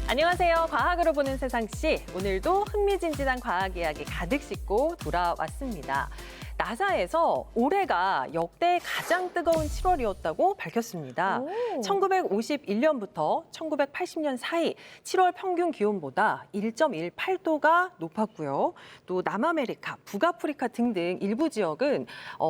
안녕하세요. 과학으로 보는 세상씨. 오늘도 흥미진진한 과학 이야기 가득 싣고 돌아왔습니다. 나사에서 올해가 역대 가장 뜨거운 7월이었다고 밝혔습니다. 1951년부터 1980년 사이 7월 평균 기온보다 1.18도가 높았고요. 또 남아메리카, 북아프리카 등등 일부 지역은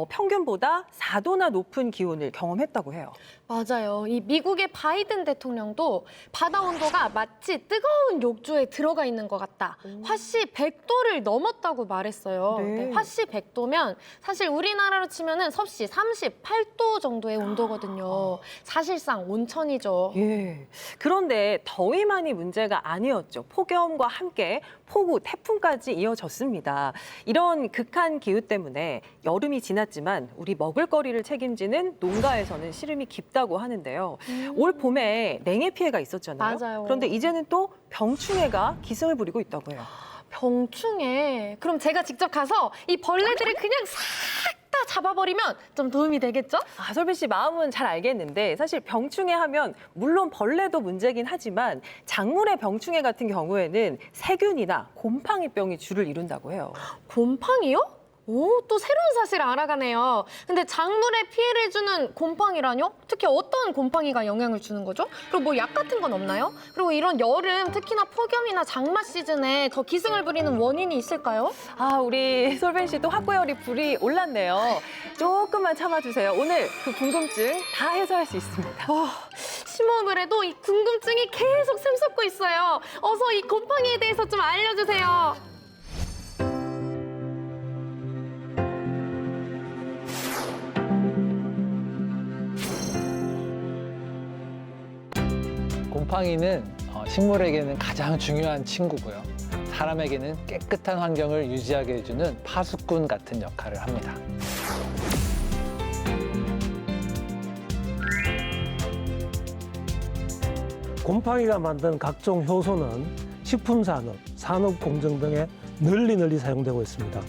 평균보다 4도나 높은 기온을 경험했다고 해요. 맞아요. 이 미국의 바이든 대통령도 바다 온도가 마치 뜨거운 욕조에 들어가 있는 것 같다. 화씨 100도를 넘었다고 말했어요. 네. 화씨 100도면 사실 우리나라로 치면은 섭씨 38도 정도의 온도거든요. 사실상 온천이죠. 예. 그런데 더위만이 문제가 아니었죠. 폭염과 함께 폭우, 태풍까지 이어졌습니다. 이런 극한 기후 때문에 여름이 지났지만 우리 먹을거리를 책임지는 농가에서는 시름이 깊다고 하는데요. 올 봄에 냉해 피해가 있었잖아요. 맞아요. 그런데 이제는 또 병충해가 기승을 부리고 있다고 해요. 병충해. 그럼 제가 직접 가서 이 벌레들을 그냥 싹 다 잡아버리면 좀 도움이 되겠죠? 설비 씨 마음은 잘 알겠는데 사실 병충해 하면 물론 벌레도 문제긴 하지만 작물의 병충해 같은 경우에는 세균이나 곰팡이병이 주를 이룬다고 해요. 곰팡이요? 오, 또 새로운 사실을 알아가네요. 근데 작물에 피해를 주는 곰팡이라뇨? 특히 어떤 곰팡이가 영향을 주는 거죠? 그리고 뭐 약 같은 건 없나요? 그리고 이런 여름, 특히나 폭염이나 장마 시즌에 더 기승을 부리는 원인이 있을까요? 우리 솔벤 씨도 확고열이 불이 올랐네요. 조금만 참아주세요. 오늘 그 궁금증 다 해소할 수 있습니다. 심호흡을 해도 이 궁금증이 계속 샘솟고 있어요. 어서 이 곰팡이에 대해서 좀 알려주세요. 곰팡이는 식물에게는 가장 중요한 친구고요. 사람에게는 깨끗한 환경을 유지하게 해주는 파수꾼 같은 역할을 합니다. 곰팡이가 만든 각종 효소는 식품산업, 산업공정 등에 널리 사용되고 있습니다.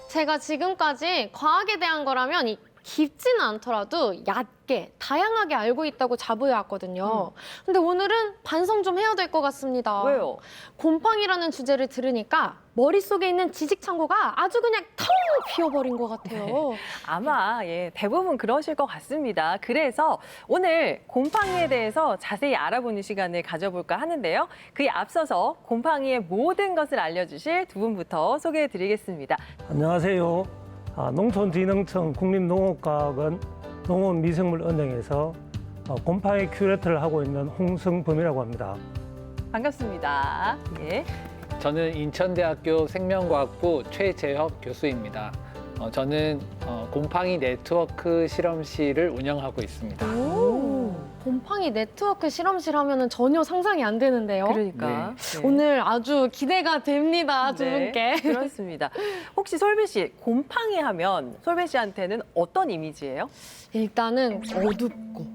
제가 지금까지 과학에 대한 거라면 깊지는 않더라도 얕게, 다양하게 알고 있다고 자부해왔거든요. 근데 오늘은 반성 좀 해야 될 것 같습니다. 왜요? 곰팡이라는 주제를 들으니까 머릿속에 있는 지식창고가 아주 그냥 텅 비어버린 것 같아요. 아마 대부분 그러실 것 같습니다. 그래서 오늘 곰팡이에 대해서 자세히 알아보는 시간을 가져볼까 하는데요. 그에 앞서서 곰팡이의 모든 것을 알려주실 두 분부터 소개해드리겠습니다. 안녕하세요. 농촌진흥청 국립농업과학원 농업미생물은행에서 곰팡이 큐레이터를 하고 있는 홍성범이라고 합니다. 반갑습니다. 예. 저는 인천대학교 생명과학부 최재혁 교수입니다. 저는 곰팡이 네트워크 실험실을 운영하고 있습니다. 곰팡이 네트워크 실험실 하면은 전혀 상상이 안 되는데요. 그러니까. 네. 오늘 아주 기대가 됩니다, 두 분께. 그렇습니다. 혹시 솔비 씨, 곰팡이 하면 솔비 씨한테는 어떤 이미지예요? 일단은 어둡고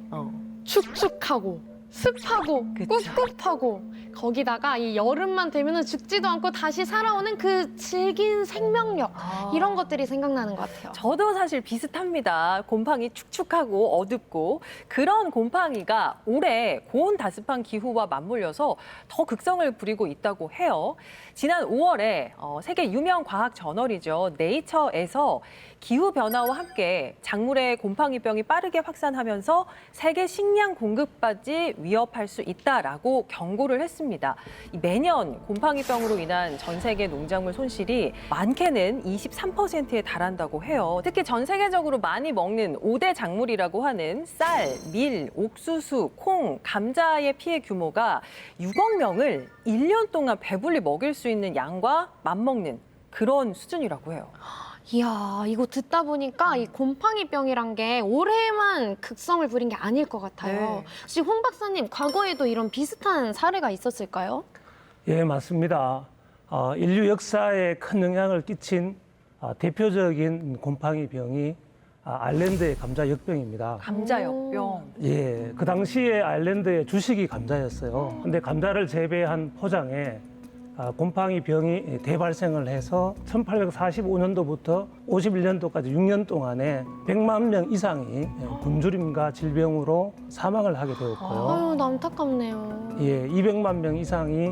축축하고 습하고 그쵸. 꿉꿉하고 거기다가 이 여름만 되면은 죽지도 않고 다시 살아오는 그 질긴 생명력 이런 것들이 생각나는 것 같아요. 저도 사실 비슷합니다. 곰팡이 축축하고 어둡고 그런 곰팡이가 올해 고온다습한 기후와 맞물려서 더 극성을 부리고 있다고 해요. 지난 5월에 세계 유명 과학 저널이죠. 네이처에서 기후변화와 함께 작물의 곰팡이병이 빠르게 확산하면서 세계 식량 공급까지 위협할 수 있다라고 경고를 했습니다. 매년 곰팡이병으로 인한 전 세계 농작물 손실이 많게는 23%에 달한다고 해요. 특히 전 세계적으로 많이 먹는 5대 작물이라고 하는 쌀, 밀, 옥수수, 콩, 감자의 피해 규모가 6억 명을 1년 동안 배불리 먹일 수 있는 양과 맞먹는 그런 수준이라고 해요. 이야, 이거 듣다 보니까 이 곰팡이병이란 게 올해만 극성을 부린 게 아닐 것 같아요. 네. 혹시 홍 박사님, 과거에도 이런 비슷한 사례가 있었을까요? 예, 맞습니다. 인류 역사에 큰 영향을 끼친 대표적인 곰팡이병이 아일랜드의 감자역병입니다. 감자역병. 예, 그 당시에 아일랜드의 주식이 감자였어요. 근데 감자를 재배한 포장에 곰팡이 병이 대발생을 해서 1845년도부터 51년도까지 6년 동안에 100만 명 이상이 굶주림과 질병으로 사망을 하게 되었고요. 아유, 너무 안타깝네요. 예, 200만 명 이상이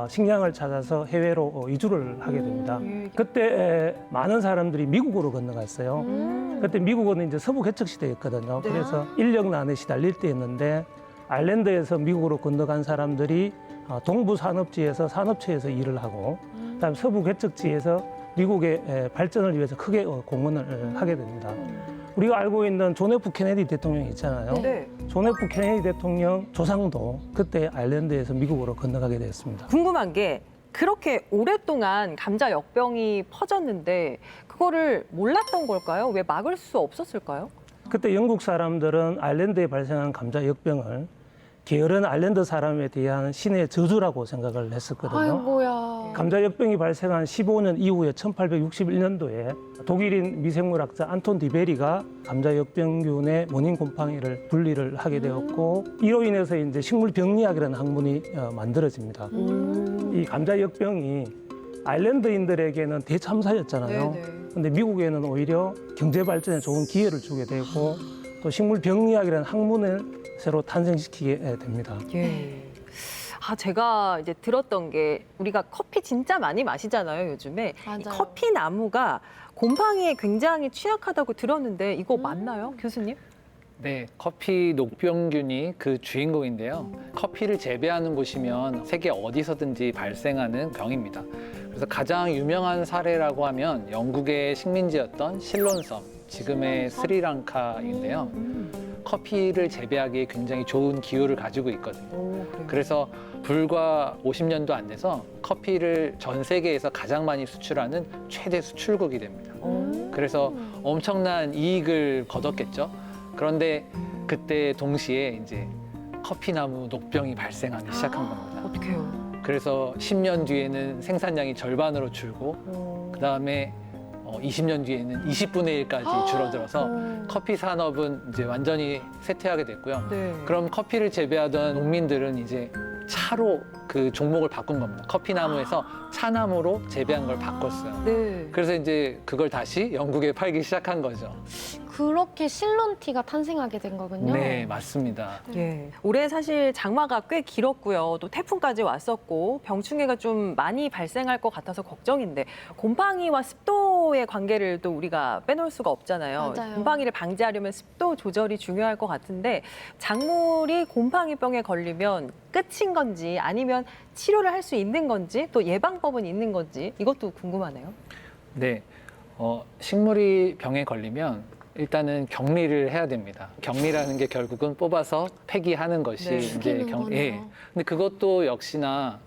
식량을 찾아서 해외로 이주를 하게 됩니다. 그때 많은 사람들이 미국으로 건너갔어요. 그때 미국은 이제 서부 개척 시대였거든요. 그래서 인력난에 시달릴 때였는데 아일랜드에서 미국으로 건너간 사람들이 동부 산업지에서 산업체에서 일을 하고 그다음 서부 개척지에서 미국의 발전을 위해서 크게 공헌을 하게 됩니다. 우리가 알고 있는 존 F 케네디 대통령 있잖아요. 네. 존 F 케네디 대통령 조상도 그때 아일랜드에서 미국으로 건너가게 되었습니다. 궁금한 게 그렇게 오랫동안 감자 역병이 퍼졌는데 그거를 몰랐던 걸까요? 왜 막을 수 없었을까요? 그때 영국 사람들은 아일랜드에 발생한 감자 역병을 게으른 아일랜드 사람에 대한 신의 저주라고 생각을 했었거든요. 아이고야. 감자 역병이 발생한 15년 이후에 1861년도에 독일인 미생물학자 안톤 디베리가 감자 역병균의 원인 곰팡이를 분리를 하게 되었고 이로 인해서 이제 식물병리학이라는 학문이 만들어집니다. 이 감자 역병이 아일랜드인들에게는 대참사였잖아요. 네네. 근데 미국에는 오히려 경제 발전에 좋은 기회를 주게 되고 또 식물병리학이라는 학문을 새로 탄생시키게 됩니다. 예. 제가 이제 들었던 게 우리가 커피 진짜 많이 마시잖아요, 요즘에. 이 맞아요. 커피 나무가 곰팡이에 굉장히 취약하다고 들었는데 이거 맞나요, 교수님? 네, 커피 녹병균이 그 주인공인데요. 커피를 재배하는 곳이면 세계 어디서든지 발생하는 병입니다. 그래서 가장 유명한 사례라고 하면 영국의 식민지였던 실론섬, 지금의 스리랑카인데요. 커피를 재배하기에 굉장히 좋은 기후를 가지고 있거든요. 그래서 불과 50년도 안 돼서 커피를 전 세계에서 가장 많이 수출하는 최대 수출국이 됩니다. 그래서 엄청난 이익을 거뒀겠죠. 그런데 그때 동시에 이제 커피나무 녹병이 발생하기 시작한 겁니다. 어떡해요? 그래서 10년 뒤에는 생산량이 절반으로 줄고 그다음에 20년 뒤에는 20분의 1까지 줄어들어서 커피 산업은 이제 완전히 쇠퇴하게 됐고요. 네. 그럼 커피를 재배하던 농민들은 이제 차로 그 종목을 바꾼 겁니다. 커피나무에서 차나무로 재배한 걸 바꿨어요. 네. 그래서 이제 그걸 다시 영국에 팔기 시작한 거죠. 그렇게 실론티가 탄생하게 된 거군요. 네, 맞습니다. 예. 올해 사실 장마가 꽤 길었고요. 또 태풍까지 왔었고 병충해가 좀 많이 발생할 것 같아서 걱정인데 곰팡이와 습도의 관계를 또 우리가 빼놓을 수가 없잖아요. 맞아요. 곰팡이를 방지하려면 습도 조절이 중요할 것 같은데 작물이 곰팡이병에 걸리면 끝인 건지 아니면 치료를 할 수 있는 건지 또 예방법은 있는 건지 이것도 궁금하네요. 네, 식물이 병에 걸리면 일단은 격리를 해야 됩니다. 격리라는 게 결국은 뽑아서 폐기하는 것이 네. 이제 죽이는 거네요. 예. 근데 그것도 역시나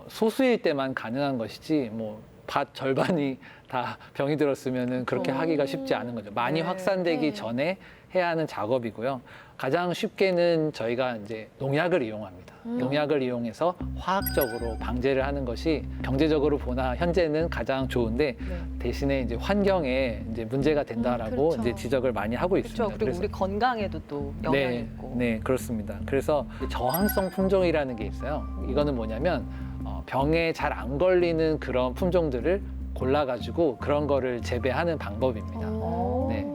소수일 때만 가능한 것이지 뭐 밭 절반이 다 병이 들었으면은 그렇게 하기가 쉽지 않은 거죠. 많이 네. 확산되기 네. 전에 해야 하는 작업이고요. 가장 쉽게는 저희가 이제 농약을 이용합니다. 농약을 이용해서 화학적으로 방제를 하는 것이 경제적으로 보나 현재는 가장 좋은데 대신에 이제 환경에 이제 문제가 된다라고 그렇죠. 이제 지적을 많이 하고 있습니다. 그렇죠. 그리고 우리 건강에도 또 영향이 네, 있고. 네, 그렇습니다. 그래서 저항성 품종이라는 게 있어요. 이거는 뭐냐면 병에 잘 안 걸리는 그런 품종들을 골라가지고 그런 거를 재배하는 방법입니다. 오. 네.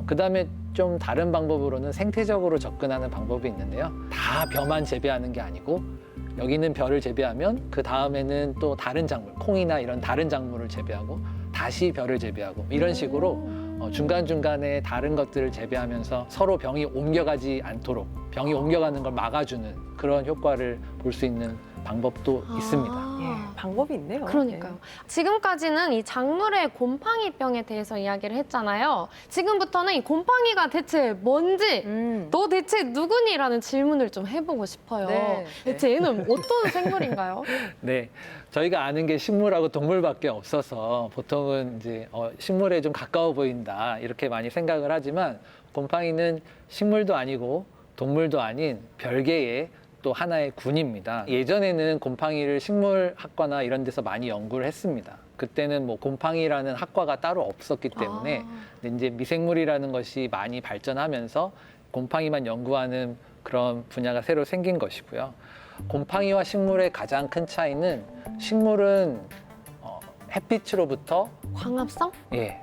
그다음에 좀 다른 방법으로는 생태적으로 접근하는 방법이 있는데요. 다 벼만 재배하는 게 아니고 여기 있는 벼를 재배하면 그 다음에는 또 다른 작물, 콩이나 이런 다른 작물을 재배하고 다시 벼를 재배하고 이런 식으로 중간중간에 다른 것들을 재배하면서 서로 병이 옮겨가지 않도록 병이 옮겨가는 걸 막아주는 그런 효과를 볼 수 있는 방법도 있습니다. 예, 방법이 있네요. 그러니까요. 지금까지는 이 작물의 곰팡이병에 대해서 이야기를 했잖아요. 지금부터는 이 곰팡이가 대체 뭔지, 너 대체 누구니?라는 질문을 좀 해보고 싶어요. 네. 대체 얘는 어떤 생물인가요? 네, 저희가 아는 게 식물하고 동물밖에 없어서 보통은 이제 식물에 좀 가까워 보인다 이렇게 많이 생각을 하지만 곰팡이는 식물도 아니고 동물도 아닌 별개의 또 하나의 군입니다. 예전에는 곰팡이를 식물학과나 이런 데서 많이 연구를 했습니다. 그때는 뭐 곰팡이라는 학과가 따로 없었기 때문에 근데 이제 미생물이라는 것이 많이 발전하면서 곰팡이만 연구하는 그런 분야가 새로 생긴 것이고요. 곰팡이와 식물의 가장 큰 차이는 식물은 햇빛으로부터 광합성?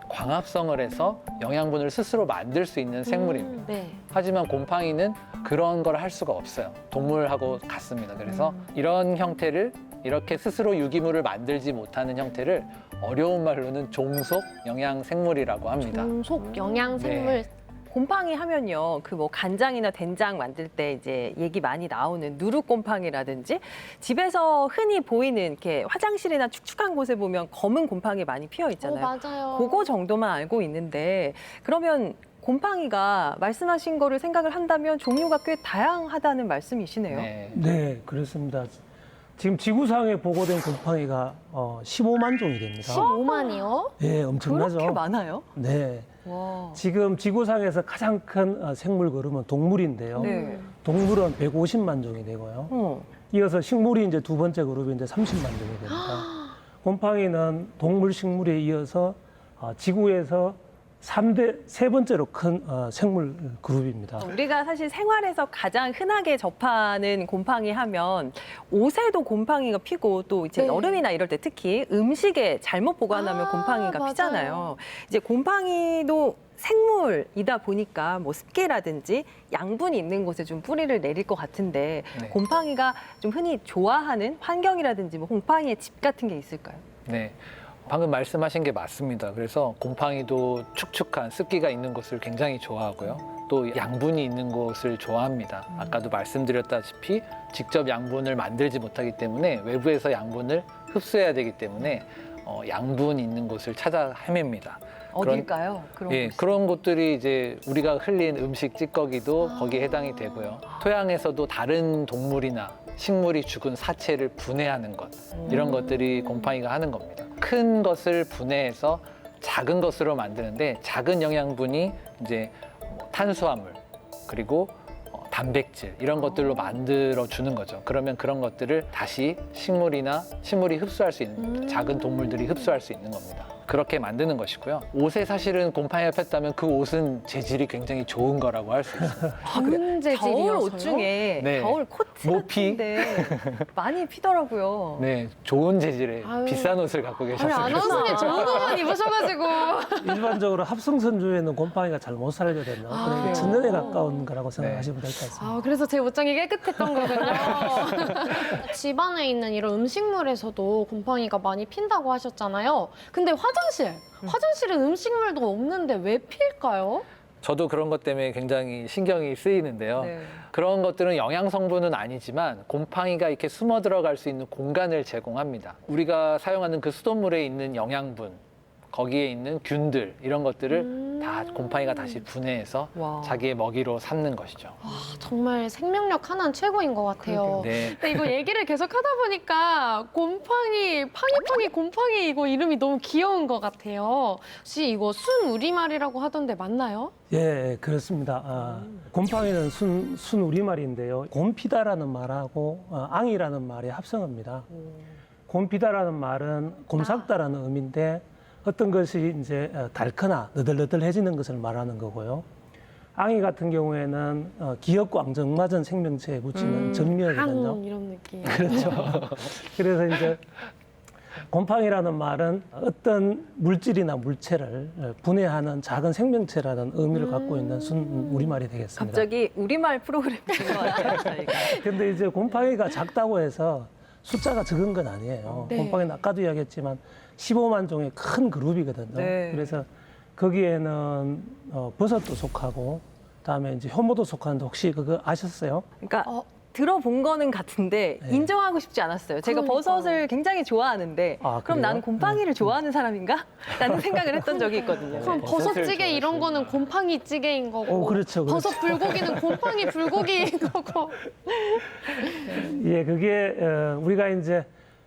광합성을 해서 영양분을 스스로 만들 수 있는 생물입니다. 네. 하지만 곰팡이는 그런 걸 할 수가 없어요. 동물하고 같습니다. 그래서 이런 형태를 이렇게 스스로 유기물을 만들지 못하는 형태를 어려운 말로는 종속 영양생물이라고 합니다. 종속 영양생물. 네. 곰팡이 하면요, 그 뭐 간장이나 된장 만들 때 이제 얘기 많이 나오는 누룩곰팡이라든지 집에서 흔히 보이는 이렇게 화장실이나 축축한 곳에 보면 검은 곰팡이 많이 피어 있잖아요. 맞아요. 그거 정도만 알고 있는데 그러면 곰팡이가 말씀하신 거를 생각을 한다면 종류가 꽤 다양하다는 말씀이시네요. 네. 네, 그렇습니다. 지금 지구상에 보고된 곰팡이가 15만 종이 됩니다. 15만이요? 네, 엄청나죠. 그렇게 많아요? 네. 와. 지금 지구상에서 가장 큰 생물 그룹은 동물인데요. 네. 동물은 150만 종이 되고요. 이어서 식물이 이제 두 번째 그룹이 이제 30만 종이 됩니다. 곰팡이는 동물 식물에 이어서 지구에서 세 번째로 큰 생물 그룹입니다. 우리가 사실 생활에서 가장 흔하게 접하는 곰팡이 하면 옷에도 곰팡이가 피고 또 이제 네. 여름이나 이럴 때 특히 음식에 잘못 보관하면 아, 곰팡이가 맞아요. 피잖아요. 이제 곰팡이도 생물이다 보니까 뭐 습기라든지 양분이 있는 곳에 좀 뿌리를 내릴 것 같은데 네. 곰팡이가 좀 흔히 좋아하는 환경이라든지 뭐 곰팡이의 집 같은 게 있을까요? 네. 방금 말씀하신 게 맞습니다. 그래서 곰팡이도 축축한 습기가 있는 곳을 굉장히 좋아하고요. 또 양분이 있는 곳을 좋아합니다. 아까도 말씀드렸다시피 직접 양분을 만들지 못하기 때문에 외부에서 양분을 흡수해야 되기 때문에 양분 있는 곳을 찾아 헤맵니다. 어딜까요? 그런 곳이? 그런 곳들이 이제 우리가 흘린 음식 찌꺼기도 거기에 해당이 되고요. 토양에서도 다른 동물이나 식물이 죽은 사체를 분해하는 것, 이런 것들이 곰팡이가 하는 겁니다. 큰 것을 분해해서 작은 것으로 만드는데 작은 영양분이 이제 뭐 탄수화물 그리고 단백질 이런 것들로 만들어 주는 거죠. 그러면 그런 것들을 다시 식물이 흡수할 수 있는 작은 동물들이 흡수할 수 있는 겁니다. 그렇게 만드는 것이고요. 옷에 사실은 곰팡이가 폈다면 그 옷은 재질이 굉장히 좋은 거라고 할 수 있어요. 좋은 재질이어서요? 겨울 옷 중에 네. 겨울 코트 모피? 같은데 많이 피더라고요. 네, 좋은 재질의 아유. 비싼 옷을 갖고 아니, 계셨어요. 아나운서님 좋은 옷만 입으셔가지고. 일반적으로 합성선 주에는 곰팡이가 잘 못 살거든요. 아, 그러니까 그래요? 천연에 가까운 거라고 생각하시면 될 것 같습니다. 그래서 제 옷장이 깨끗했던 거군요. 집안에 있는 이런 음식물에서도 곰팡이가 많이 핀다고 하셨잖아요. 근데 화장실엔 음식물도 없는데 왜 필까요? 저도 그런 것 때문에 굉장히 신경이 쓰이는데요. 네. 그런 것들은 영양 성분은 아니지만 곰팡이가 이렇게 숨어 들어갈 수 있는 공간을 제공합니다. 우리가 사용하는 그 수돗물에 있는 영양분, 거기에 있는 균들 이런 것들을 다 곰팡이가 다시 분해해서 와. 자기의 먹이로 삼는 것이죠. 정말 생명력 하나는 최고인 것 같아요. 네. 근데 이거 얘기를 계속 하다 보니까 팡이팡이 곰팡이 이거 이름이 너무 귀여운 것 같아요. 혹시 이거 순 우리말이라고 하던데 맞나요? 예, 그렇습니다. 곰팡이는 순 우리말인데요. 곰피다라는 말하고 앙이라는 말의 합성어입니다. 곰피다라는 말은 곰삭다라는 의미인데 어떤 것이 이제 달거나 너덜너덜해지는 것을 말하는 거고요. 앙이 같은 경우에는 기엽과 앙증맞은 생명체에 붙이는 정미어거든요. 이런 느낌. 그렇죠. 그래서 이제 곰팡이라는 말은 어떤 물질이나 물체를 분해하는 작은 생명체라는 의미를 갖고 있는 순 우리말이 되겠습니다. 갑자기 우리말 프로그램 된 것 같아요, 저희가. 근데 이제 곰팡이가 작다고 해서 숫자가 적은 건 아니에요. 네. 곰팡이는 아까도 이야기했지만 15만 종의 큰 그룹이거든요. 네. 그래서 거기에는 버섯도 속하고 그다음에 이제 효모도 속하는데 혹시 그거 아셨어요? 그러니까 어. 들어본 거는 같은데 네. 인정하고 싶지 않았어요. 제가 그러니까요. 버섯을 굉장히 좋아하는데 아, 그럼 그래요? 나는 곰팡이를 좋아하는 사람인가? 라는 생각을 했던 적이 있거든요. 그럼 버섯을 버섯찌개 이런 거는 좋아하시는구나. 곰팡이 찌개인 거고 그렇죠, 그렇죠. 버섯 불고기는 곰팡이 불고기인 거고 예, 그게 우리가 이제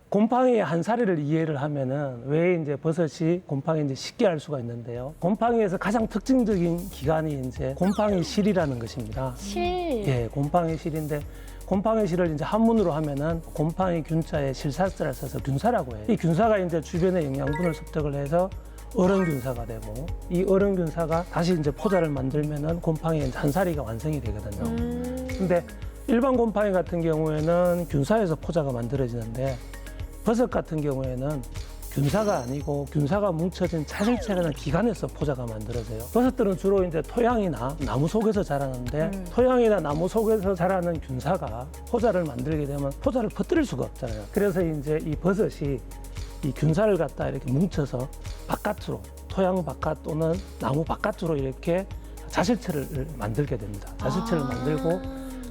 곰팡이의 한 사례를 이해를 하면은 왜 이제 버섯이 곰팡이인지 쉽게 알 수가 있는데요. 곰팡이에서 가장 특징적인 기관이 이제 곰팡이 실이라는 것입니다. 실 예, 곰팡이 실인데 곰팡이 실을 이제 한문으로 하면은 곰팡이 균자에 실사자를 써서 균사라고 해요. 이 균사가 이제 주변의 영양분을 습득을 해서 어른균사가 되고 이 어른균사가 다시 이제 포자를 만들면은 곰팡이의 이제 한 사리가 완성이 되거든요. 근데 일반 곰팡이 같은 경우에는 균사에서 포자가 만들어지는데 버섯 같은 경우에는 균사가 아니고 균사가 뭉쳐진 자실체라는 기관에서 포자가 만들어져요. 버섯들은 주로 이제 토양이나 나무 속에서 자라는데 토양이나 나무 속에서 자라는 균사가 포자를 만들게 되면 포자를 퍼뜨릴 수가 없잖아요. 그래서 이제 이 버섯이 이 균사를 갖다 이렇게 뭉쳐서 바깥으로 토양 바깥 또는 나무 바깥으로 이렇게 자실체를 만들게 됩니다. 자실체를 만들고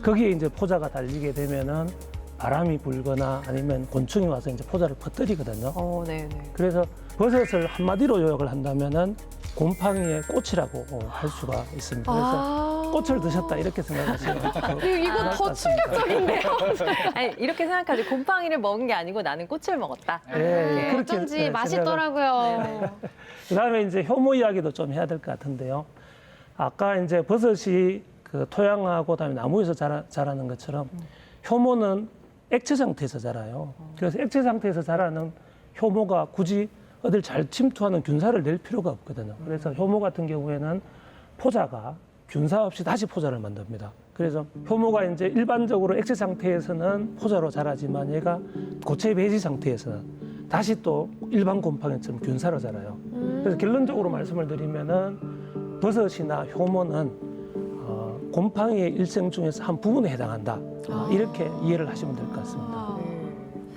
거기에 이제 포자가 달리게 되면은 바람이 불거나 아니면 곤충이 와서 이제 포자를 퍼뜨리거든요. 네네. 그래서 버섯을 한마디로 요약을 한다면은 곰팡이의 꽃이라고 할 수가 있습니다. 그래서 꽃을 드셨다 이렇게 생각하시면 이거 더 충격적인데요. 아니, 이렇게 생각하지. 곰팡이를 먹은 게 아니고 나는 꽃을 먹었다. 예, 그렇게 어쩐지 생각을- 맛있더라고요. 그다음에 이제 효모 이야기도 좀 해야 될 것 같은데요. 아까 이제 버섯이 그 토양하고 그다음에 나무에서 자라는 것처럼 효모는 액체 상태에서 자라요. 그래서 액체 상태에서 자라는 효모가 굳이 어딜 잘 침투하는 균사를 낼 필요가 없거든요. 그래서 효모 같은 경우에는 포자가 균사 없이 다시 포자를 만듭니다. 그래서 효모가 이제 일반적으로 액체 상태에서는 포자로 자라지만 얘가 고체 배지 상태에서는 다시 또 일반 곰팡이처럼 균사로 자라요. 그래서 결론적으로 말씀을 드리면은 버섯이나 효모는 곰팡이의 일생 중에서 한 부분에 해당한다. 이렇게 이해를 하시면 될 것 같습니다.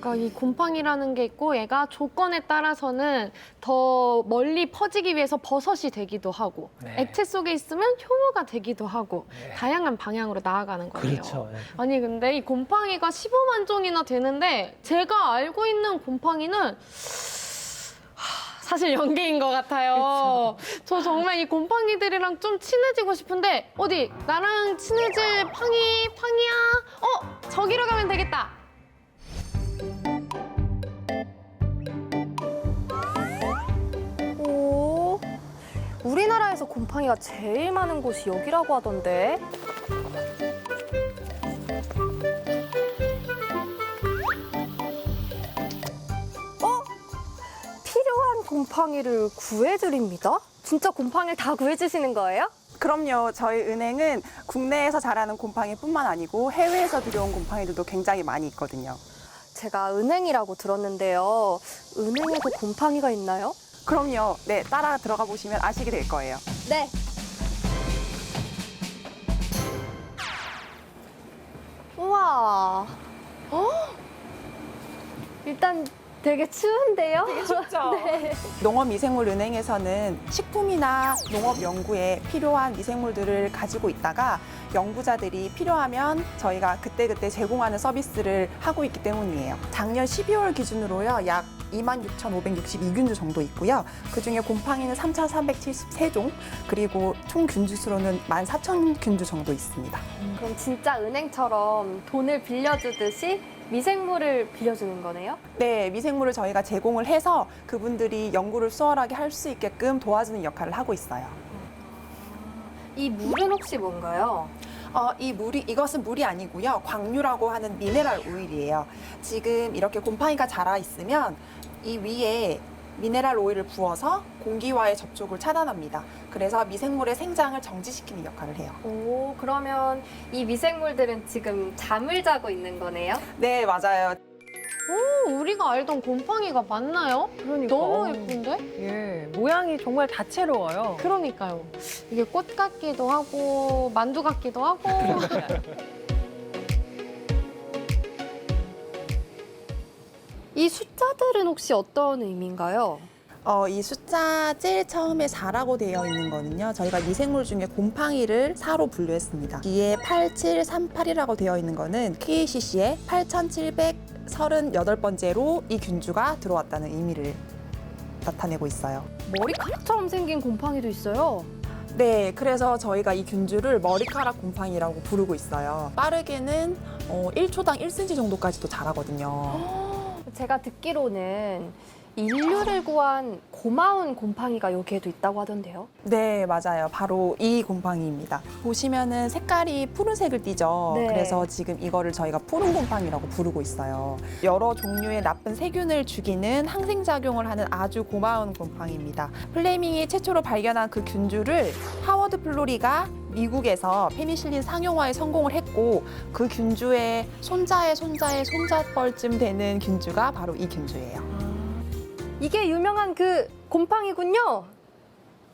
그러니까 이 곰팡이라는 게 있고 얘가 조건에 따라서는 더 멀리 퍼지기 위해서 버섯이 되기도 하고 네. 액체 속에 있으면 효모가 되기도 하고 다양한 방향으로 나아가는 거예요. 그렇죠. 예. 아니 근데 이 곰팡이가 15만 종이나 되는데 제가 알고 있는 곰팡이는 사실 연계인 것 같아요. 저 정말 이 곰팡이들이랑 좀 친해지고 싶은데 어디 나랑 친해질 팡이야? 저기로 가면 되겠다. 오, 우리나라에서 곰팡이가 제일 많은 곳이 여기라고 하던데. 필요한 곰팡이를 구해드립니다? 진짜 곰팡이를 다 구해주시는 거예요? 그럼요. 저희 은행은 국내에서 자라는 곰팡이뿐만 아니고 해외에서 들여온 곰팡이들도 굉장히 많이 있거든요. 제가 은행이라고 들었는데요. 은행에도 곰팡이가 있나요? 그럼요. 네, 따라 들어가 보시면 아시게 될 거예요. 네. 우와. 일단 되게 추운데요? 되게 춥죠? 네. 농업미생물은행에서는 식품이나 농업 연구에 필요한 미생물들을 가지고 있다가 연구자들이 필요하면 저희가 그때그때 제공하는 서비스를 하고 있기 때문이에요. 작년 12월 기준으로요, 약 26,562균주 정도 있고요. 그중에 곰팡이는 3,373종, 그리고 총 균주 수로는 14,000균주 정도 있습니다. 그럼 진짜 은행처럼 돈을 빌려주듯이 미생물을 빌려주는 거네요? 네, 미생물을 저희가 제공을 해서 그분들이 연구를 수월하게 할 수 있게끔 도와주는 역할을 하고 있어요. 이 물은 혹시 뭔가요? 이것은 물이 아니고요. 광류라고 하는 미네랄 오일이에요. 지금 이렇게 곰팡이가 자라 있으면 이 위에 미네랄 오일을 부어서 공기와의 접촉을 차단합니다. 그래서 미생물의 생장을 정지시키는 역할을 해요. 오, 그러면 이 미생물들은 지금 잠을 자고 있는 거네요? 네, 맞아요. 우리가 알던 곰팡이가 맞나요? 그러니까. 너무 예쁜데? 예, 모양이 정말 다채로워요. 그러니까요. 이게 꽃 같기도 하고 만두 같기도 하고. 이 숫자들은 혹시 어떤 의미인가요? 이 숫자 제일 처음에 4라고 되어 있는 거는요. 저희가 미생물 중에 곰팡이를 4로 분류했습니다. 뒤에 8738이라고 되어 있는 거는 KCC에 8738번째로 이 균주가 들어왔다는 의미를 나타내고 있어요. 머리카락처럼 생긴 곰팡이도 있어요. 네, 그래서 저희가 이 균주를 머리카락 곰팡이라고 부르고 있어요. 빠르게는 1초당 1cm 정도까지도 자라거든요. 제가 듣기로는 인류를 구한 고마운 곰팡이가 여기에도 있다고 하던데요. 네, 맞아요. 바로 이 곰팡이입니다. 보시면은 색깔이 푸른색을 띠죠. 네. 그래서 지금 이거를 저희가 푸른 곰팡이라고 부르고 있어요. 여러 종류의 나쁜 세균을 죽이는 항생작용을 하는 아주 고마운 곰팡이입니다. 플레밍이 최초로 발견한 그 균주를 하워드 플로리가 미국에서 페니실린 상용화에 성공을 했고 그 균주의 손자의 손자뻘쯤 되는 균주가 바로 이 균주예요. 이게 유명한 그 곰팡이군요.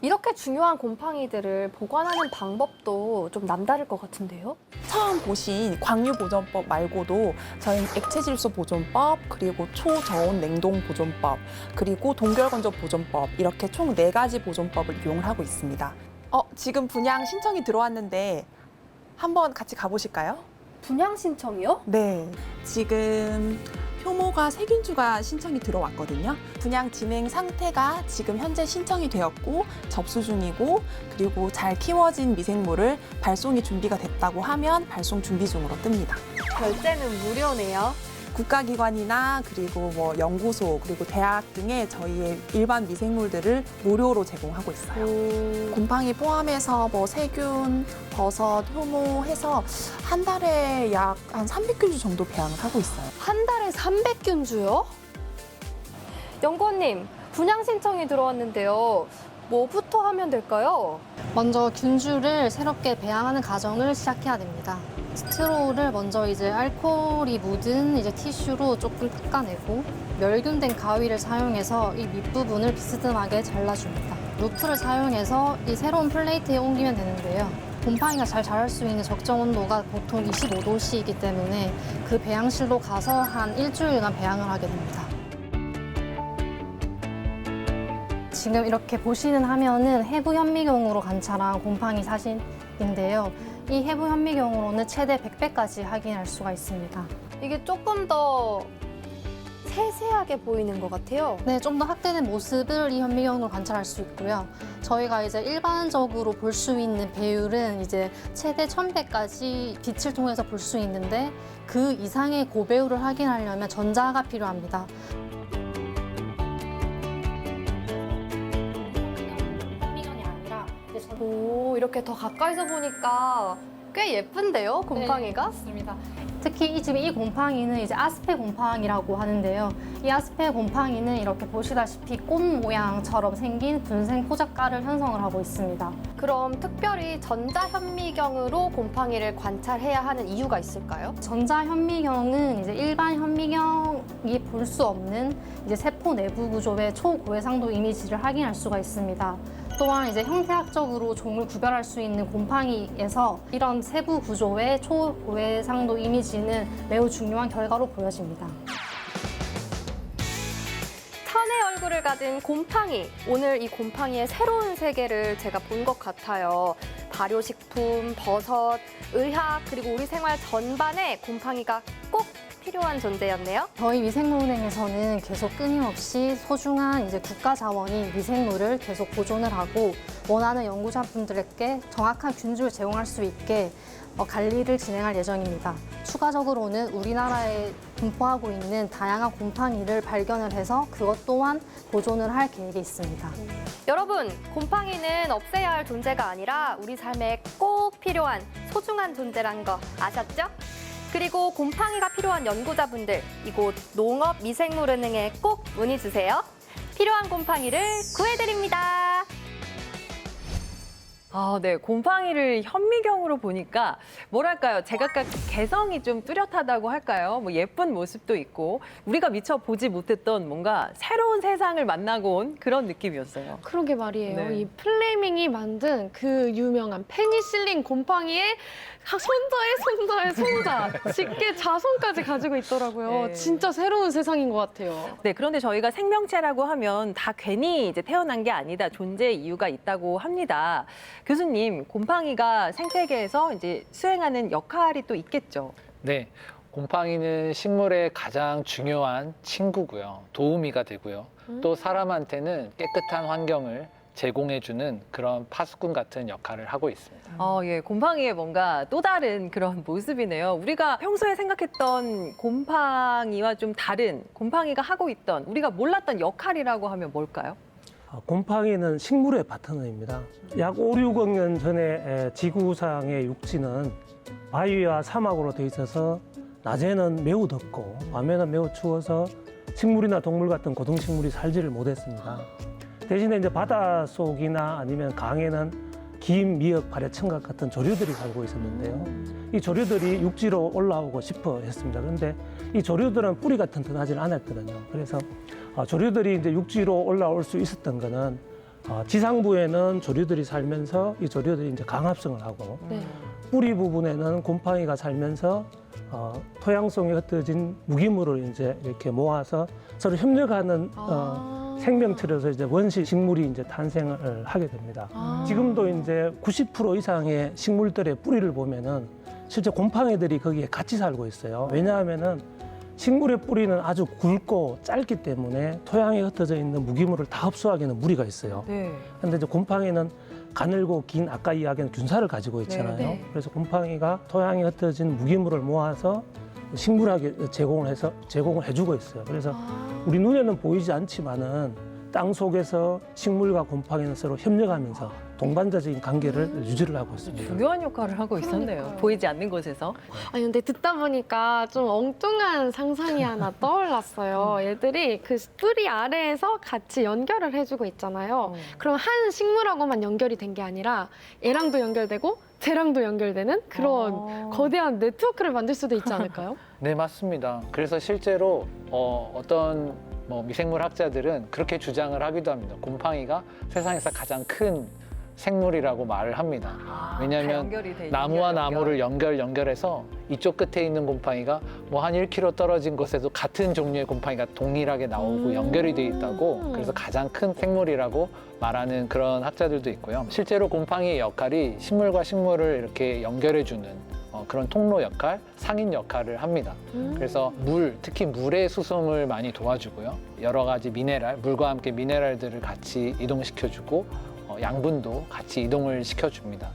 이렇게 중요한 곰팡이들을 보관하는 방법도 좀 남다를 것 같은데요. 처음 보신 광유보존법 말고도 저희는 액체질소 보존법, 그리고 초저온 냉동 보존법, 그리고 동결건조 보존법 이렇게 총 4가지 보존법을 이용을 하고 있습니다. 지금 분양 신청이 들어왔는데 한번 같이 가보실까요? 분양 신청이요? 네, 지금 효모가 세균주가 신청이 들어왔거든요. 분양 진행 상태가 지금 현재 신청이 되었고 접수 중이고 그리고 잘 키워진 미생물을 발송이 준비가 됐다고 하면 발송 준비 중으로 뜹니다. 결제는 무료네요. 국가기관이나 그리고 뭐 연구소 그리고 대학 등의 저희의 일반 미생물들을 무료로 제공하고 있어요. 곰팡이 포함해서 뭐 세균, 버섯, 효모 해서 한 달에 약 한 300균주 정도 배양을 하고 있어요. 한 달에 300균주요? 연구원님, 분양 신청이 들어왔는데요. 뭐부터 하면 될까요? 먼저 균주를 새롭게 배양하는 과정을 시작해야 됩니다. 스트로우를 먼저 이제 알코올이 묻은 이제 티슈로 조금 닦아내고 멸균된 가위를 사용해서 이 밑부분을 비스듬하게 잘라줍니다. 루프를 사용해서 이 새로운 플레이트에 옮기면 되는데요. 곰팡이가 잘 자랄 수 있는 적정 온도가 보통 25도씨이기 때문에 그 배양실로 가서 한 일주일간 배양을 하게 됩니다. 지금 이렇게 보시는 화면은 해부 현미경으로 관찰한 곰팡이 사진인데요. 이 해부 현미경으로는 최대 100배까지 확인할 수가 있습니다. 이게 조금 더 세세하게 보이는 것 같아요. 네, 좀 더 확대된 모습을 이 현미경으로 관찰할 수 있고요. 저희가 이제 일반적으로 볼 수 있는 배율은 이제 최대 1000배까지 빛을 통해서 볼 수 있는데 그 이상의 고배율을 확인하려면 전자가 필요합니다. 현미경이 아니라 이제 오, 이렇게 더 가까이서 보니까 꽤 예쁜데요, 곰팡이가? 네, 맞습니다. 특히 지금 이 곰팡이는 이제 아스페 곰팡이라고 하는데요. 이 아스페 곰팡이는 이렇게 보시다시피 꽃 모양처럼 생긴 분생 포작가를 형성을 하고 있습니다. 그럼 특별히 전자현미경으로 곰팡이를 관찰해야 하는 이유가 있을까요? 전자 현미경은 이제 일반 현미경이 볼 수 없는 이제 세포 내부 구조의 초고해상도 이미지를 확인할 수가 있습니다. 또한 이제 형태학적으로 종을 구별할 수 있는 곰팡이에서 이런 세부 구조의 초고해상도 이미지는 매우 중요한 결과로 보여집니다. 천의 얼굴을 가진 곰팡이. 오늘 이 곰팡이의 새로운 세계를 제가 본 것 같아요. 발효식품, 버섯, 의학, 그리고 우리 생활 전반에 곰팡이가 꼭 필요한 존재였네요. 저희 미생물은행에서는 계속 끊임없이 소중한 이제 국가 자원인 미생물을 계속 보존을 하고 원하는 연구자분들에게 정확한 균주를 제공할 수 있게 관리를 진행할 예정입니다. 추가적으로는 우리나라에 분포하고 있는 다양한 곰팡이를 발견을 해서 그것 또한 보존을 할 계획이 있습니다. 여러분, 곰팡이는 없애야 할 존재가 아니라 우리 삶에 꼭 필요한 소중한 존재란 거 아셨죠? 그리고 곰팡이가 필요한 연구자분들, 이곳 농업미생물은행에 꼭 문의 주세요. 필요한 곰팡이를 구해드립니다. 아, 네. 곰팡이를 현미경으로 보니까 뭐랄까요? 제각각 개성이 좀 뚜렷하다고 할까요? 뭐 예쁜 모습도 있고 우리가 미처 보지 못했던 뭔가 새로운 세상을 만나고 온 그런 느낌이었어요. 그러게 말이에요. 네. 이 플레밍이 만든 그 유명한 페니실린 곰팡이의 손자의 손자, 직계 자손까지 가지고 있더라고요. 네. 진짜 새로운 세상인 것 같아요. 네, 그런데 저희가 생명체라고 하면 다 괜히 이제 태어난 게 아니다. 존재 이유가 있다고 합니다. 교수님, 곰팡이가 생태계에서 이제 수행하는 역할이 또 있겠죠. 네, 곰팡이는 식물의 가장 중요한 친구고요. 도우미가 되고요. 또 사람한테는 깨끗한 환경을 제공해주는 그런 파수꾼 같은 역할을 하고 있습니다. 예, 곰팡이의 뭔가 또 다른 그런 모습이네요. 우리가 평소에 생각했던 곰팡이와 좀 다른 곰팡이가 하고 있던 우리가 몰랐던 역할이라고 하면 뭘까요? 곰팡이는 식물의 파트너입니다. 약 5, 6억 년 전에 지구상의 육지는 바위와 사막으로 돼 있어서 낮에는 매우 덥고 밤에는 매우 추워서 식물이나 동물 같은 고등식물이 살지를 못했습니다. 대신에 이제 바닷속이나 아니면 강에는 긴 미역, 발해, 청각 같은 조류들이 살고 있었는데요. 이 조류들이 육지로 올라오고 싶어 했습니다. 그런데 이 조류들은 뿌리가 튼튼하지 않았거든요. 그래서 조류들이 이제 육지로 올라올 수 있었던 거는 지상부에는 조류들이 살면서 이 조류들이 이제 강합성을 하고 네. 뿌리 부분에는 곰팡이가 살면서 토양속에 흩어진 무기물을 이제 이렇게 모아서 서로 협력하는 생명체로서 이제 원시 식물이 이제 탄생을 하게 됩니다. 지금도 이제 90% 이상의 식물들의 뿌리를 보면은 실제 곰팡이들이 거기에 같이 살고 있어요. 왜냐하면은 식물의 뿌리는 아주 굵고 짧기 때문에 토양에 흩어져 있는 무기물을 다 흡수하기에는 무리가 있어요. 네. 근데 이제 곰팡이는 가늘고 긴 아까 이야기한 균사를 가지고 있잖아요. 네. 그래서 곰팡이가 토양에 흩어진 무기물을 모아서 식물에게 제공을 해주고 있어요. 그래서 우리 눈에는 보이지 않지만은 땅 속에서 식물과 곰팡이는 서로 협력하면서 동반자적인 관계를 유지를 하고 있습니다. 중요한 역할을 하고 있었네요. 그러니까요. 보이지 않는 곳에서. 아니 근데 듣다 보니까 좀 엉뚱한 상상이 하나 떠올랐어요. 얘들이 그 뿌리 아래에서 같이 연결을 해주고 있잖아요. 그럼 한 식물하고만 연결이 된 게 아니라 얘랑도 연결되고 쟤랑도 연결되는 그런 거대한 네트워크를 만들 수도 있지 않을까요? 네, 맞습니다. 그래서 실제로 어떤 미생물 학자들은 그렇게 주장을 하기도 합니다. 곰팡이가 세상에서 가장 큰 생물이라고 말을 합니다. 다 왜냐하면 연결이 돼 있는 나무와 연결. 나무를 연결해서 이쪽 끝에 있는 곰팡이가 뭐 한 1km 떨어진 곳에도 같은 종류의 곰팡이가 동일하게 나오고 연결이 돼 있다고, 그래서 가장 큰 생물이라고 말하는 그런 학자들도 있고요. 실제로 곰팡이의 역할이 식물과 식물을 이렇게 연결해주는 그런 통로 역할, 상인 역할을 합니다. 그래서 특히 물의 수송을 많이 도와주고요. 여러 가지 미네랄, 물과 함께 미네랄들을 같이 이동시켜주고 양분도 같이 이동을 시켜줍니다.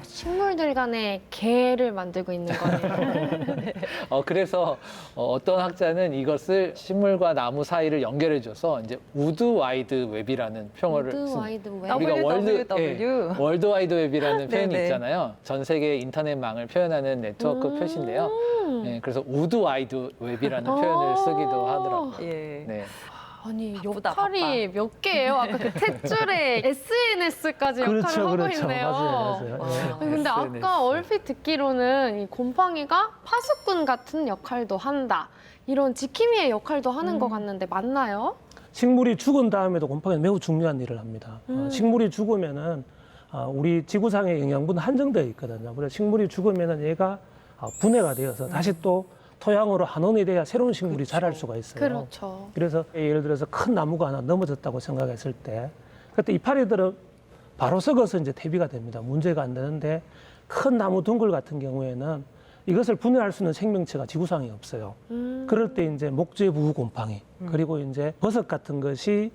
식물들 간의 개를 만들고 있는 거네요. 그래서 어떤 학자는 이것을 식물과 나무 사이를 연결해줘서 이제 우드 와이드 웹이라는 표현을 우드 씁니다. 와이드 웹. 우리가 WWW. 월드 와이드 웹이라는 표현이 네네. 있잖아요. 전 세계 인터넷망을 표현하는 네트워크 표시인데요. 네, 그래서 우드 와이드 웹이라는 표현을 쓰기도 하더라고요. 예. 네. 아니 바쁘다, 역할이 몇 개예요? 아까 그 탯줄에 SNS까지 역할을 하고 있네요. 맞아요. 예. 아니, 근데 아까 SNS. 얼핏 듣기로는 이 곰팡이가 파수꾼 같은 역할도 한다. 이런 지킴이의 역할도 하는 것 같는데 맞나요? 식물이 죽은 다음에도 곰팡이는 매우 중요한 일을 합니다. 식물이 죽으면은 우리 지구상의 영양분은 한정되어 있거든요. 그래서 식물이 죽으면은 얘가 분해가 되어서 다시 또 토양으로 환원이 돼야 새로운 식물이 자랄 수가 있어요. 그렇죠. 그래서 예를 들어서 큰 나무가 하나 넘어졌다고 생각했을 때 그때 이파리들은 바로 썩어서 이제 퇴비가 됩니다. 문제가 안 되는데 큰 나무 둥글 같은 경우에는 이것을 분해할 수 있는 생명체가 지구상에 없어요. 그럴 때 이제 목재부우 곰팡이 그리고 이제 버섯 같은 것이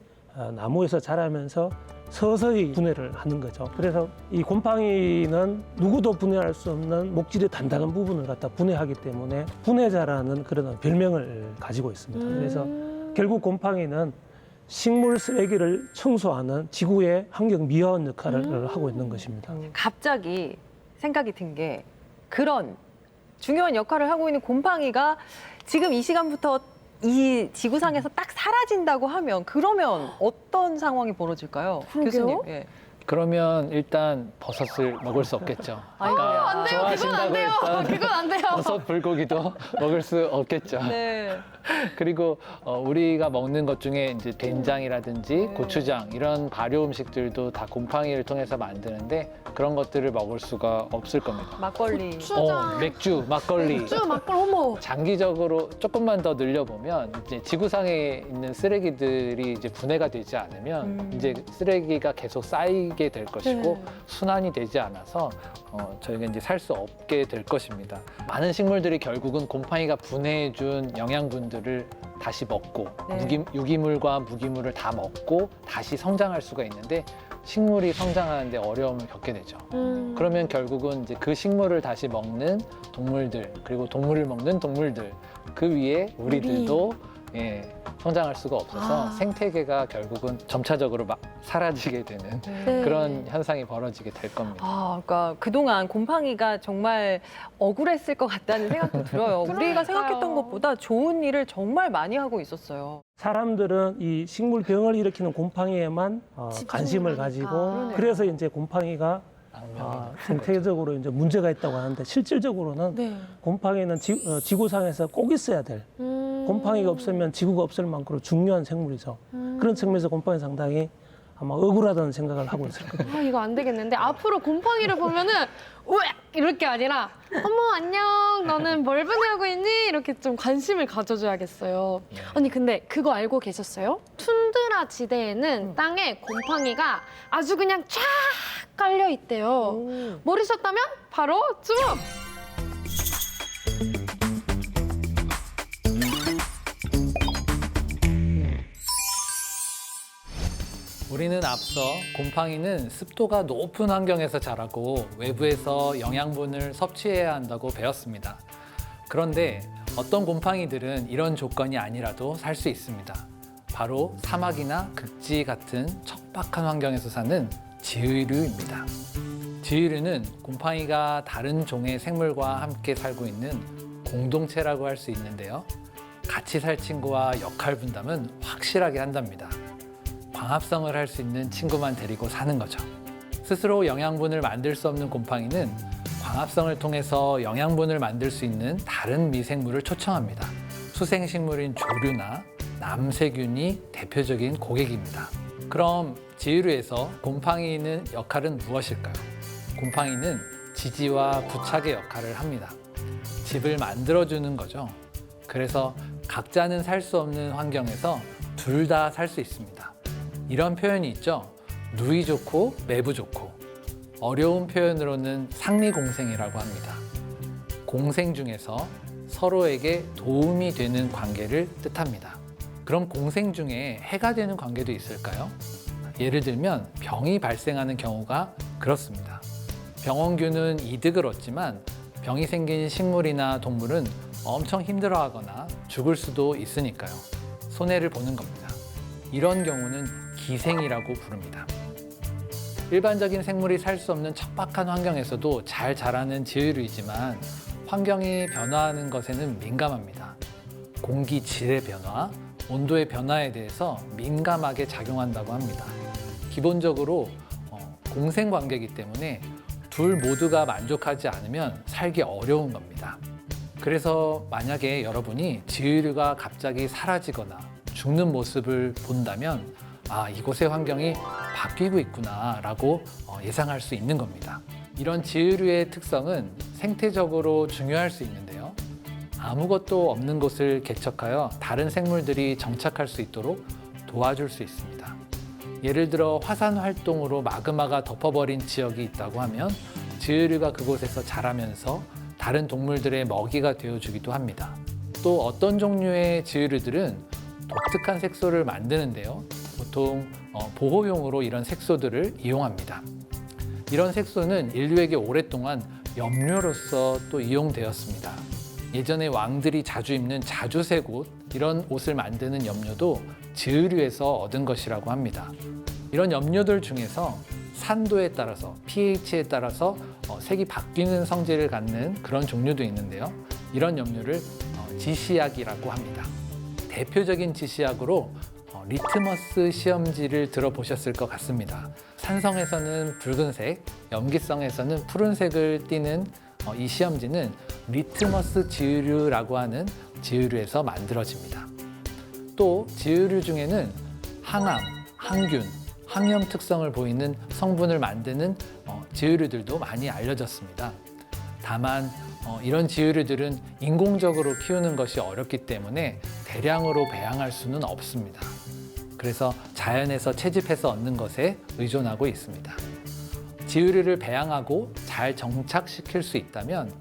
나무에서 자라면서 서서히 분해를 하는 거죠. 그래서 이 곰팡이는 누구도 분해할 수 없는 목질의 단단한 부분을 갖다 분해하기 때문에 분해자라는 그런 별명을 가지고 있습니다. 그래서 결국 곰팡이는 식물 쓰레기를 청소하는 지구의 환경 미화원 역할을 하고 있는 것입니다. 갑자기 생각이 든 게 그런 중요한 역할을 하고 있는 곰팡이가 지금 이 시간부터 이 지구상에서 딱 사라진다고 하면 그러면 어떤 상황이 벌어질까요? 그러게요. 교수님. 예. 그러면 일단 버섯을 먹을 수 없겠죠. 아이고야. 안 돼요. 그건 안 좋아하신다고 돼요. 했던 그건 안 돼요. 버섯 불고기도 먹을 수 없겠죠. 네. 그리고 우리가 먹는 것 중에 이제 된장이라든지 고추장 이런 발효 음식들도 다 곰팡이를 통해서 만드는데 그런 것들을 먹을 수가 없을 겁니다. 막걸리. 고추장. 맥주, 막걸리. 맥주, 막걸 어머. 장기적으로 조금만 더 늘려보면 이제 지구상에 있는 쓰레기들이 이제 분해가 되지 않으면 이제 쓰레기가 계속 쌓이게 될 것이고 네. 순환이 되지 않아서 저희가 이제 살 수 없게 될 것입니다. 많은 식물들이 결국은 곰팡이가 분해해준 영양분들을 다시 먹고 네. 유기물과 무기물을 다 먹고 다시 성장할 수가 있는데 식물이 성장하는데 어려움을 겪게 되죠. 그러면 결국은 이제 그 식물을 다시 먹는 동물들, 그리고 동물을 먹는 동물들, 그 위에 우리들도 예, 성장할 수가 없어서 생태계가 결국은 점차적으로 막 사라지게 되는 그런 현상이 벌어지게 될 겁니다. 그러니까 그동안 곰팡이가 정말 억울했을 것 같다는 생각도 들어요. 우리가 생각했던 것보다 좋은 일을 정말 많이 하고 있었어요. 사람들은 이 식물 병을 일으키는 곰팡이에만 관심을 가지고 그래서 이제 곰팡이가 생태적으로 이제 문제가 있다고 하는데 실질적으로는 곰팡이는 지구상에서 꼭 있어야 될 곰팡이가 없으면 지구가 없을 만큼 중요한 생물이죠. 그런 측면에서 곰팡이 상당히 아마 억울하다는 생각을 하고 있을 겁니다. 이거 안 되겠는데 앞으로 곰팡이를 보면은 우엑 이럴 게 아니라 어머 안녕 너는 뭘 분해하고 있니? 이렇게 좀 관심을 가져줘야겠어요. 아니 근데 그거 알고 계셨어요? 툰드라 지대에는 땅에 곰팡이가 아주 그냥 쫙 깔려 있대요. 모르셨다면 바로 주목! 우리는 앞서 곰팡이는 습도가 높은 환경에서 자라고 외부에서 영양분을 섭취해야 한다고 배웠습니다. 그런데 어떤 곰팡이들은 이런 조건이 아니라도 살 수 있습니다. 바로 사막이나 극지 같은 척박한 환경에서 사는 지의류입니다. 지의류는 곰팡이가 다른 종의 생물과 함께 살고 있는 공동체라고 할 수 있는데요. 같이 살 친구와 역할 분담은 확실하게 한답니다. 광합성을 할 수 있는 친구만 데리고 사는 거죠. 스스로 영양분을 만들 수 없는 곰팡이는 광합성을 통해서 영양분을 만들 수 있는 다른 미생물을 초청합니다. 수생식물인 조류나 남세균이 대표적인 고객입니다. 그럼 지의류에서 곰팡이는 역할은 무엇일까요? 곰팡이는 지지와 부착의 역할을 합니다. 집을 만들어주는 거죠. 그래서 각자는 살 수 없는 환경에서 둘 다 살 수 있습니다. 이런 표현이 있죠. 누이 좋고 매부 좋고. 어려운 표현으로는 상리공생이라고 합니다. 공생 중에서 서로에게 도움이 되는 관계를 뜻합니다. 그럼 공생 중에 해가 되는 관계도 있을까요? 예를 들면 병이 발생하는 경우가 그렇습니다. 병원균은 이득을 얻지만 병이 생긴 식물이나 동물은 엄청 힘들어하거나 죽을 수도 있으니까요. 손해를 보는 겁니다. 이런 경우는 기생이라고 부릅니다. 일반적인 생물이 살 수 없는 척박한 환경에서도 잘 자라는 지의류이지만 환경이 변화하는 것에는 민감합니다. 공기 질의 변화, 온도의 변화에 대해서 민감하게 작용한다고 합니다. 기본적으로 공생 관계이기 때문에 둘 모두가 만족하지 않으면 살기 어려운 겁니다. 그래서 만약에 여러분이 지의류가 갑자기 사라지거나 죽는 모습을 본다면 이곳의 환경이 바뀌고 있구나 라고 예상할 수 있는 겁니다. 이런 지의류의 특성은 생태적으로 중요할 수 있는데요. 아무것도 없는 곳을 개척하여 다른 생물들이 정착할 수 있도록 도와줄 수 있습니다. 예를 들어 화산 활동으로 마그마가 덮어버린 지역이 있다고 하면 지의류가 그곳에서 자라면서 다른 동물들의 먹이가 되어주기도 합니다. 또 어떤 종류의 지의류들은 독특한 색소를 만드는데요. 보통 보호용으로 이런 색소들을 이용합니다. 이런 색소는 인류에게 오랫동안 염료로서 또 이용되었습니다. 예전에 왕들이 자주 입는 자주색 옷, 이런 옷을 만드는 염료도 지의류에서 얻은 것이라고 합니다. 이런 염료들 중에서 산도에 따라서, pH에 따라서 색이 바뀌는 성질을 갖는 그런 종류도 있는데요. 이런 염료를 지시약이라고 합니다. 대표적인 지시약으로 리트머스 시험지를 들어보셨을 것 같습니다. 산성에서는 붉은색, 염기성에서는 푸른색을 띠는 이 시험지는 리트머스 지의류라고 하는 지의류에서 만들어집니다. 또 지의류 중에는 항암, 항균, 항염 특성을 보이는 성분을 만드는 지의류들도 많이 알려졌습니다. 다만 이런 지의류들은 인공적으로 키우는 것이 어렵기 때문에 대량으로 배양할 수는 없습니다. 그래서 자연에서 채집해서 얻는 것에 의존하고 있습니다. 지의류를 배양하고 잘 정착시킬 수 있다면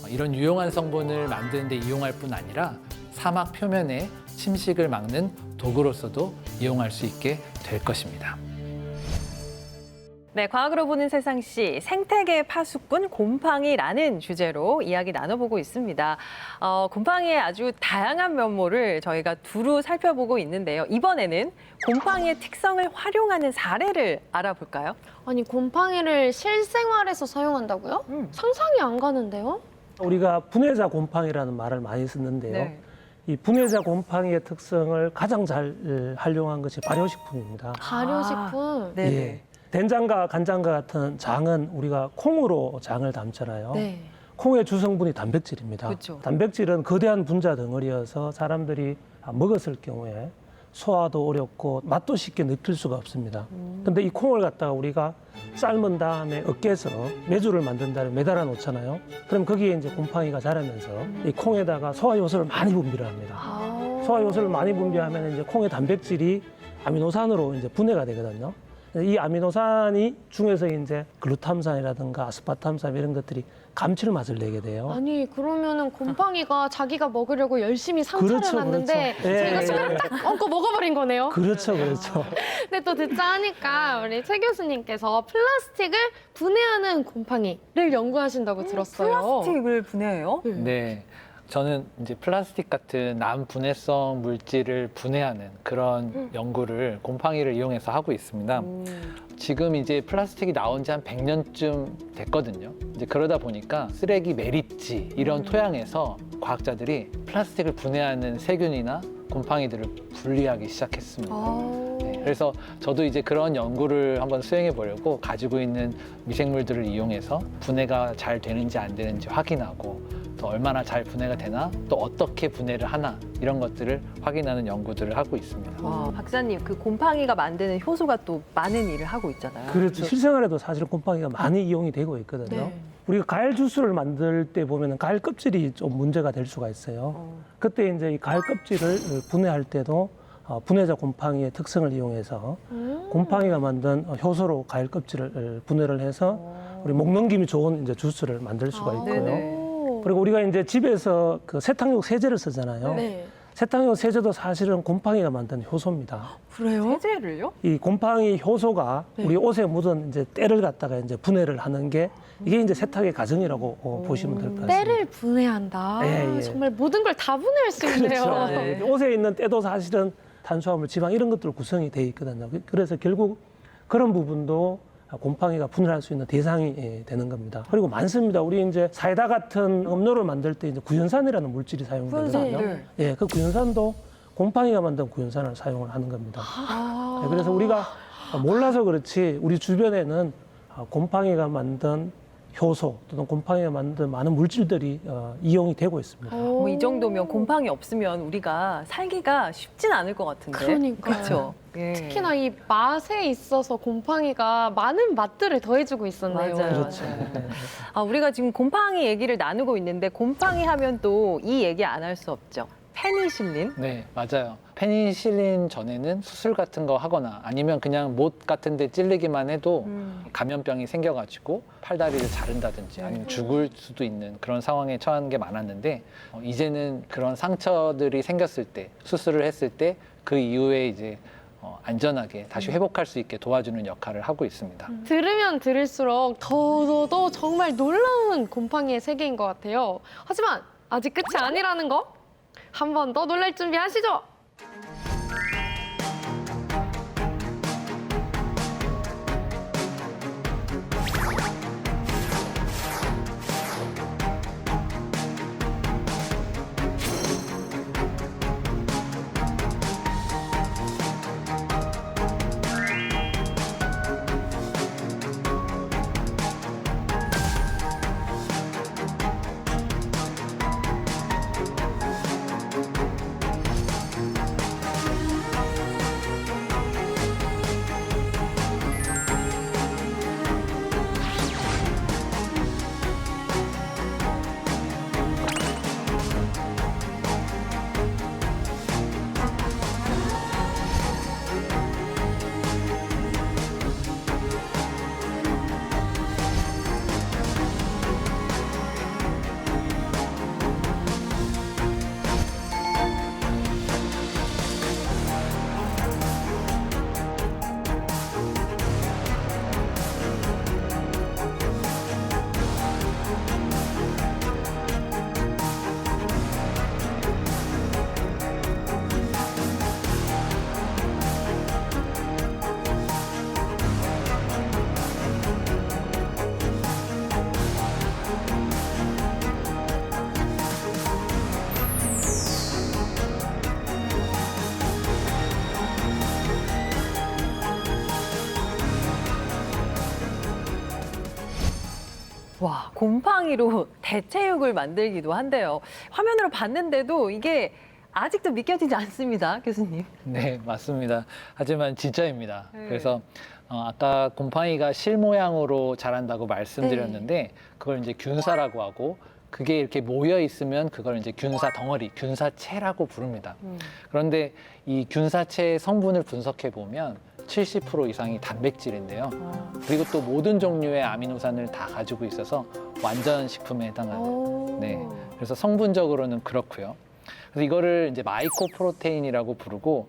이런 유용한 성분을 만드는 데 이용할 뿐 아니라 사막 표면에 침식을 막는 도구로서도 이용할 수 있게 될 것입니다. 네, 과학으로 보는 세상시 생태계 파수꾼 곰팡이라는 주제로 이야기 나눠보고 있습니다. 곰팡이의 아주 다양한 면모를 저희가 두루 살펴보고 있는데요. 이번에는 곰팡이의 특성을 활용하는 사례를 알아볼까요? 아니, 곰팡이를 실생활에서 사용한다고요? 상상이 안 가는데요? 우리가 분해자 곰팡이라는 말을 많이 쓰는데요. 네. 이 분해자 곰팡이의 특성을 가장 잘 활용한 것이 발효식품입니다. 발효식품. 네네. 예. 된장과 간장과 같은 장은 우리가 콩으로 장을 담잖아요. 네. 콩의 주성분이 단백질입니다. 그렇죠. 단백질은 거대한 분자 덩어리여서 사람들이 먹었을 경우에 소화도 어렵고 맛도 쉽게 느낄 수가 없습니다. 근데 이 콩을 갖다가 우리가 삶은 다음에 으깨서 메주를 만든다면 매달아 놓잖아요. 그럼 거기에 이제 곰팡이가 자라면서 이 콩에다가 소화 요소를 많이 분비를 합니다. 소화 요소를 많이 분비하면 이제 콩의 단백질이 아미노산으로 이제 분해가 되거든요. 이 아미노산이 중에서 이제 글루탐산이라든가 아스파탐산 이런 것들이 감칠맛을 내게 돼요. 아니, 그러면은 곰팡이가 자기가 먹으려고 열심히 상처를 그렇죠, 놨는데 그렇죠. 예, 저희가 예, 숟가락 예. 딱 얹고 먹어버린 거네요. 그렇죠, 그렇죠. 근데 또 듣자 하니까 우리 최 교수님께서 플라스틱을 분해하는 곰팡이를 연구하신다고 들었어요. 플라스틱을 분해해요? 네. 저는 이제 플라스틱 같은 남분해성 물질을 분해하는 그런 연구를 곰팡이를 이용해서 하고 있습니다. 지금 이제 플라스틱이 나온 지 한 100년쯤 됐거든요. 이제 그러다 보니까 쓰레기 매립지 이런 토양에서 과학자들이 플라스틱을 분해하는 세균이나 곰팡이들을 분리하기 시작했습니다. 네, 그래서 저도 이제 그런 연구를 한번 수행해 보려고 가지고 있는 미생물들을 이용해서 분해가 잘 되는지 안 되는지 확인하고 또 얼마나 잘 분해가 되나 또 어떻게 분해를 하나 이런 것들을 확인하는 연구들을 하고 있습니다. 와, 박사님, 그 곰팡이가 만드는 효소가 또 많은 일을 하고 있잖아요. 그렇죠. 실생활에도 사실 곰팡이가 많이 이용이 되고 있거든요. 네. 우리가 과일 주스를 만들 때 보면 과일 껍질이 좀 문제가 될 수가 있어요. 그때 이제 이 과일 껍질을 분해할 때도 분해자 곰팡이의 특성을 이용해서 곰팡이가 만든 효소로 과일 껍질을 분해를 해서 우리 목 넘김이 좋은 이제 주스를 만들 수가 있고요. 네네. 그리고 우리가 이제 집에서 그 세탁용 세제를 쓰잖아요. 네. 세탁용 세제도 사실은 곰팡이가 만든 효소입니다. 그래요? 세제를요? 이 곰팡이 효소가 우리 옷에 묻은 이제 때를 갖다가 이제 분해를 하는 게 이게 이제 세탁의 과정이라고 보시면 될 것 같습니다. 때를 분해한다. 예, 예. 정말 모든 걸 다 분해할 수 있네요. 그렇죠. 네. 옷에 있는 때도 사실은 탄수화물, 지방 이런 것들 구성이 돼 있거든요. 그래서 결국 그런 부분도 곰팡이가 분해할 수 있는 대상이 되는 겁니다. 그리고 많습니다. 우리 이제 사이다 같은 음료를 만들 때 이제 구연산이라는 물질이 사용되거든요. 네. 예, 그 구연산도 곰팡이가 만든 구연산을 사용을 하는 겁니다. 네, 그래서 우리가 몰라서 그렇지 우리 주변에는 곰팡이가 만든 효소 또는 곰팡이가 만든 많은 물질들이 이용이 되고 있습니다. 뭐 이 정도면 곰팡이 없으면 우리가 살기가 쉽진 않을 것 같은데. 그러니까요. 그렇죠. 예. 특히나 이 맛에 있어서 곰팡이가 많은 맛들을 더해주고 있었네요. 맞아요. 그렇죠. 우리가 지금 곰팡이 얘기를 나누고 있는데 곰팡이 하면 또 이 얘기 안 할 수 없죠. 페니실린. 네, 맞아요. 페니실린 전에는 수술 같은 거 하거나 아니면 그냥 못 같은 데 찔리기만 해도 감염병이 생겨가지고 팔다리를 자른다든지 아니면 죽을 수도 있는 그런 상황에 처하는 게 많았는데 이제는 그런 상처들이 생겼을 때 수술을 했을 때 그 이후에 이제 안전하게 다시 회복할 수 있게 도와주는 역할을 하고 있습니다. 들으면 들을수록 더더더 정말 놀라운 곰팡이의 세계인 것 같아요. 하지만 아직 끝이 아니라는 거 한 번 더 놀랄 준비하시죠. 와, 곰팡이로 대체육을 만들기도 한대요. 화면으로 봤는데도 이게 아직도 믿겨지지 않습니다, 교수님. 네, 맞습니다. 하지만 진짜입니다. 네. 그래서 아까 곰팡이가 실 모양으로 자란다고 말씀드렸는데 그걸 이제 균사라고 하고 그게 이렇게 모여 있으면 그걸 이제 균사 덩어리, 균사체라고 부릅니다. 그런데 이 균사체의 성분을 분석해 보면 70% 이상이 단백질인데요. 그리고 또 모든 종류의 아미노산을 다 가지고 있어서 완전 식품에 해당하는. 네. 그래서 성분적으로는 그렇고요. 그래서 이거를 이제 마이코 프로테인이라고 부르고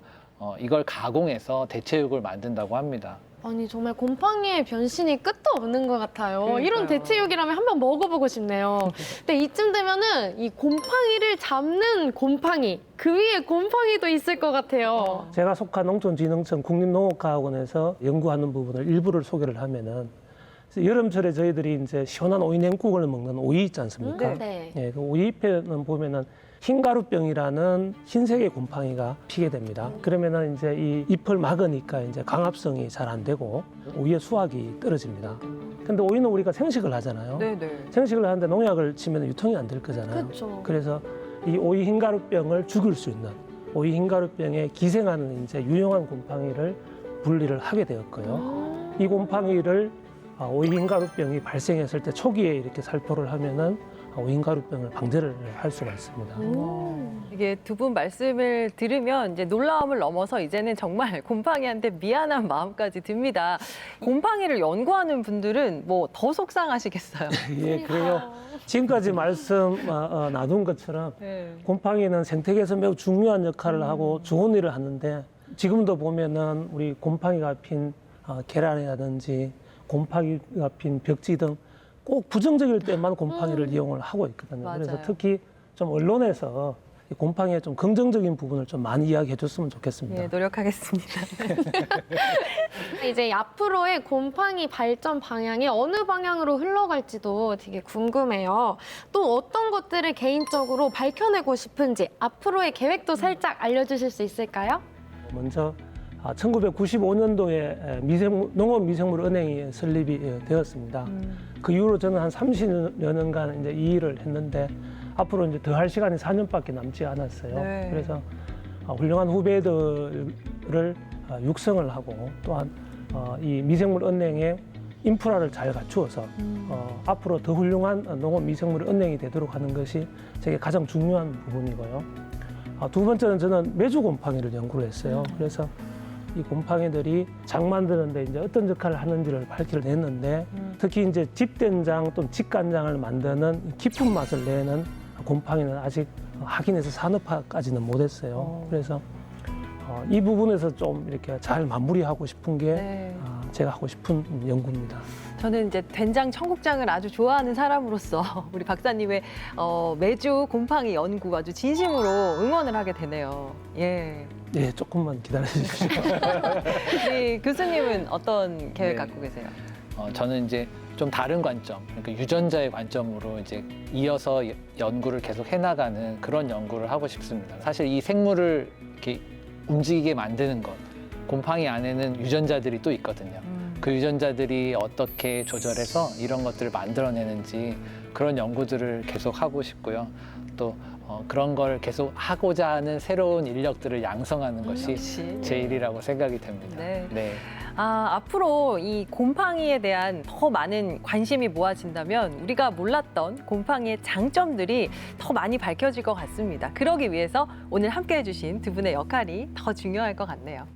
이걸 가공해서 대체육을 만든다고 합니다. 아니 정말 곰팡이의 변신이 끝도 없는 것 같아요. 그러니까요. 이런 대체육이라면 한번 먹어보고 싶네요. 근데 이쯤 되면은 이 곰팡이를 잡는 곰팡이, 그 위에 곰팡이도 있을 것 같아요. 제가 속한 농촌진흥청 국립농업과학원에서 연구하는 부분을 일부를 소개를 하면은 여름철에 저희들이 이제 시원한 오이 냉국을 먹는 오이 있지 않습니까? 네. 예, 그 오이 잎에는 보면은 흰가루병이라는 흰색의 곰팡이가 피게 됩니다. 그러면은 이제 이 잎을 막으니까 이제 강합성이 잘 안 되고 오이의 수확이 떨어집니다. 근데 오이는 우리가 생식을 하잖아요. 네네. 생식을 하는데 농약을 치면 유통이 안 될 거잖아요. 그렇죠. 그래서 이 오이 흰가루병을 죽일 수 있는 오이 흰가루병에 기생하는 이제 유용한 곰팡이를 분리를 하게 되었고요. 이 곰팡이를 오이 흰가루병이 발생했을 때 초기에 이렇게 살포를 하면은 오이 흰가루병을 방제를 할 수가 있습니다. 이게 두 분 말씀을 들으면 이제 놀라움을 넘어서 이제는 정말 곰팡이한테 미안한 마음까지 듭니다. 곰팡이를 연구하는 분들은 뭐 더 속상하시겠어요. 예, 그래요. 지금까지 말씀 나눈 것처럼 네. 곰팡이는 생태계에서 매우 중요한 역할을 하고 좋은 일을 하는데 지금도 보면은 우리 곰팡이가 핀 계란이라든지 곰팡이가 핀 벽지 등 꼭 부정적일 때만 곰팡이를 이용을 하고 있거든요. 맞아요. 그래서 특히 좀 언론에서 이 곰팡이의 좀 긍정적인 부분을 좀 많이 이야기해 줬으면 좋겠습니다. 예, 노력하겠습니다. 이제 앞으로의 곰팡이 발전 방향이 어느 방향으로 흘러갈지도 되게 궁금해요. 또 어떤 것들을 개인적으로 밝혀내고 싶은지 앞으로의 계획도 살짝 알려주실 수 있을까요? 먼저 1995년도에 농업미생물은행이 설립이 되었습니다. 그 이후로 저는 한 30여 년간 이제 이 일을 했는데 앞으로 이제 더 할 시간이 4년밖에 남지 않았어요. 네. 그래서 훌륭한 후배들을 육성을 하고 또한 이 미생물은행의 인프라를 잘 갖추어서 앞으로 더 훌륭한 농업미생물은행이 되도록 하는 것이 제게 가장 중요한 부분이고요. 두 번째는 저는 메주 곰팡이를 연구를 했어요. 그래서 이 곰팡이들이 장 만드는데 이제 어떤 역할을 하는지를 밝히를 냈는데 특히 이제 집된장 또는 집간장을 만드는 깊은 맛을 내는 곰팡이는 아직 확인해서 산업화까지는 못했어요. 그래서 이 부분에서 좀 이렇게 잘 마무리하고 싶은 게 네. 제가 하고 싶은 연구입니다. 저는 이제 된장 청국장을 아주 좋아하는 사람으로서 우리 박사님의 매주 곰팡이 연구 아주 진심으로 응원을 하게 되네요. 예. 예, 조금만 기다려 주십시오. 우리 교수님은 어떤 계획 네. 갖고 계세요? 저는 이제 좀 다른 관점, 그러니까 유전자의 관점으로 이제 이어서 연구를 계속 해나가는 그런 연구를 하고 싶습니다. 사실 이 생물을 이렇게 움직이게 만드는 것, 곰팡이 안에는 유전자들이 또 있거든요. 그 유전자들이 어떻게 조절해서 이런 것들을 만들어내는지 그런 연구들을 계속 하고 싶고요. 또 그런 걸 계속 하고자 하는 새로운 인력들을 양성하는 것이 역시. 제 일이라고 생각이 됩니다. 네. 네. 앞으로 이 곰팡이에 대한 더 많은 관심이 모아진다면 우리가 몰랐던 곰팡이의 장점들이 더 많이 밝혀질 것 같습니다. 그러기 위해서 오늘 함께 해주신 두 분의 역할이 더 중요할 것 같네요.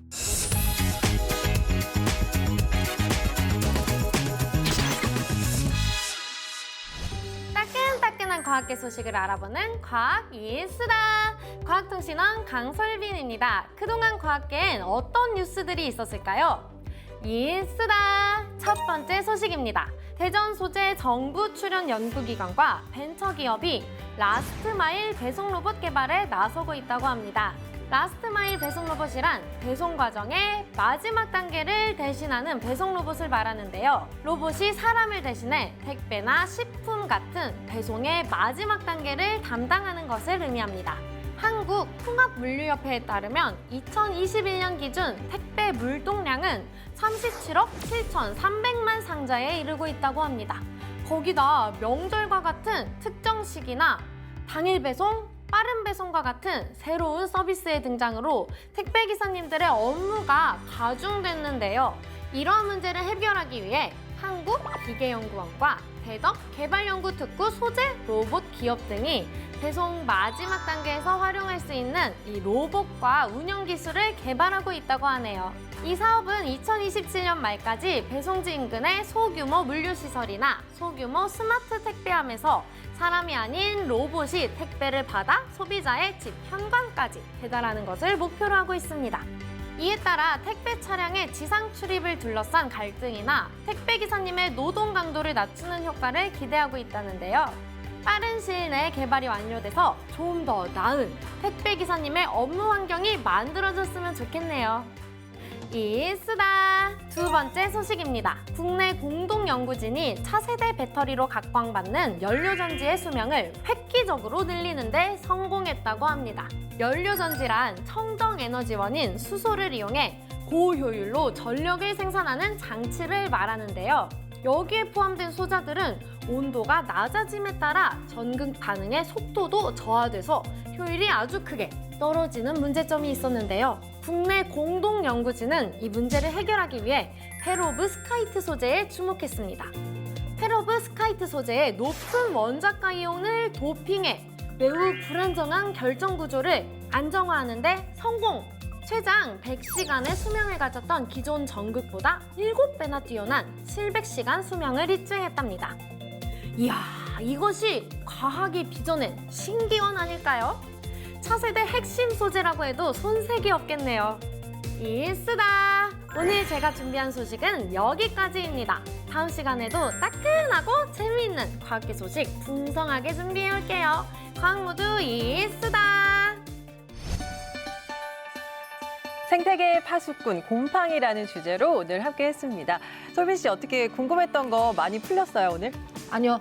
따끈따끈한 과학계 소식을 알아보는 과학 이수다. 과학통신원 강솔빈입니다. 그동안 과학계엔 어떤 뉴스들이 있었을까요? 이수다. 첫 번째 소식입니다. 대전 소재 정부 출연 연구기관과 벤처기업이 라스트마일 배송 로봇 개발에 나서고 있다고 합니다. 라스트마일 배송 로봇이란 배송 과정의 마지막 단계를 대신하는 배송 로봇을 말하는데요. 로봇이 사람을 대신해 택배나 식품 같은 배송의 마지막 단계를 담당하는 것을 의미합니다. 한국통합물류협회에 따르면 2021년 기준 택배 물동량은 37억 7,300만 상자에 이르고 있다고 합니다. 거기다 명절과 같은 특정 시기나 당일 배송, 빠른 배송과 같은 새로운 서비스의 등장으로 택배 기사님들의 업무가 가중됐는데요. 이러한 문제를 해결하기 위해 한국기계연구원과 대덕개발연구특구 소재 로봇 기업 등이 배송 마지막 단계에서 활용할 수 있는 이 로봇과 운영 기술을 개발하고 있다고 하네요. 이 사업은 2027년 말까지 배송지 인근의 소규모 물류시설이나 소규모 스마트 택배함에서 사람이 아닌 로봇이 택배를 받아 소비자의 집 현관까지 배달하는 것을 목표로 하고 있습니다. 이에 따라 택배 차량의 지상 출입을 둘러싼 갈등이나 택배 기사님의 노동 강도를 낮추는 효과를 기대하고 있다는데요. 빠른 시일 내에 개발이 완료돼서 좀 더 나은 택배 기사님의 업무 환경이 만들어졌으면 좋겠네요. 이쓰다! 두 번째 소식입니다. 국내 공동연구진이 차세대 배터리로 각광받는 연료전지의 수명을 획기적으로 늘리는 데 성공했다고 합니다. 연료전지란 청정에너지원인 수소를 이용해 고효율로 전력을 생산하는 장치를 말하는데요. 여기에 포함된 소자들은 온도가 낮아짐에 따라 전극 반응의 속도도 저하돼서 효율이 아주 크게 떨어지는 문제점이 있었는데요. 국내 공동연구진은 이 문제를 해결하기 위해 페로브스카이트 소재에 주목했습니다. 페로브스카이트 소재의 높은 원자가 이온을 도핑해 매우 불안정한 결정 구조를 안정화하는 데 성공! 최장 100시간의 수명을 가졌던 기존 전극보다 7배나 뛰어난 700시간 수명을 입증했답니다. 이야, 이것이 과학이 빚어낸 신기원 아닐까요? 차세대 핵심 소재라고 해도 손색이 없겠네요. 이쓰다! 오늘 제가 준비한 소식은 여기까지입니다. 다음 시간에도 따끈하고 재미있는 과학계 소식 풍성하게 준비해 올게요. 과학 모두 이쓰다! 생태계의 파수꾼 곰팡이라는 주제로 오늘 함께 했습니다. 솔빈 씨 어떻게 궁금했던 거 많이 풀렸어요, 오늘? 아니요.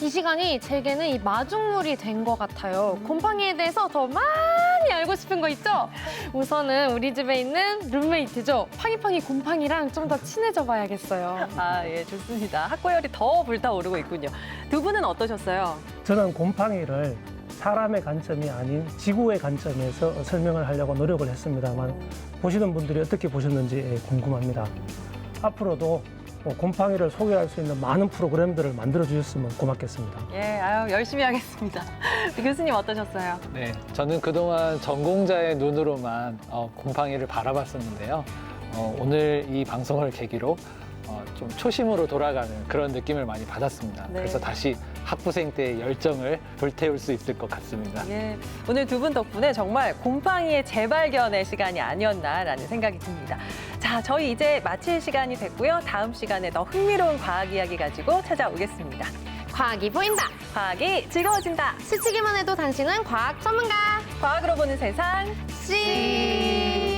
이 시간이 제게는 이 마중물이 된 것 같아요. 곰팡이에 대해서 더 많이 알고 싶은 거 있죠? 우선은 우리 집에 있는 룸메이트죠. 팡이팡이 곰팡이랑 좀 더 친해져 봐야겠어요. 아, 예, 좋습니다. 학고열이 더 불타오르고 있군요. 두 분은 어떠셨어요? 저는 곰팡이를 사람의 관점이 아닌 지구의 관점에서 설명을 하려고 노력을 했습니다만 보시는 분들이 어떻게 보셨는지 궁금합니다. 앞으로도 곰팡이를 소개할 수 있는 많은 프로그램들을 만들어 주셨으면 고맙겠습니다. 예, 아유, 열심히 하겠습니다. 교수님 어떠셨어요? 네, 저는 그동안 전공자의 눈으로만 곰팡이를 바라봤었는데요. 오늘 이 방송을 계기로 좀 초심으로 돌아가는 그런 느낌을 많이 받았습니다. 네. 그래서 다시 학부생 때의 열정을 불태울 수 있을 것 같습니다. 예, 오늘 두 분 덕분에 정말 곰팡이의 재발견의 시간이 아니었나라는 생각이 듭니다. 자, 저희 이제 마칠 시간이 됐고요. 다음 시간에 더 흥미로운 과학 이야기 가지고 찾아오겠습니다. 과학이 보인다. 과학이 즐거워진다. 스치기만 해도 당신은 과학 전문가. 과학으로 보는 세상. 씨.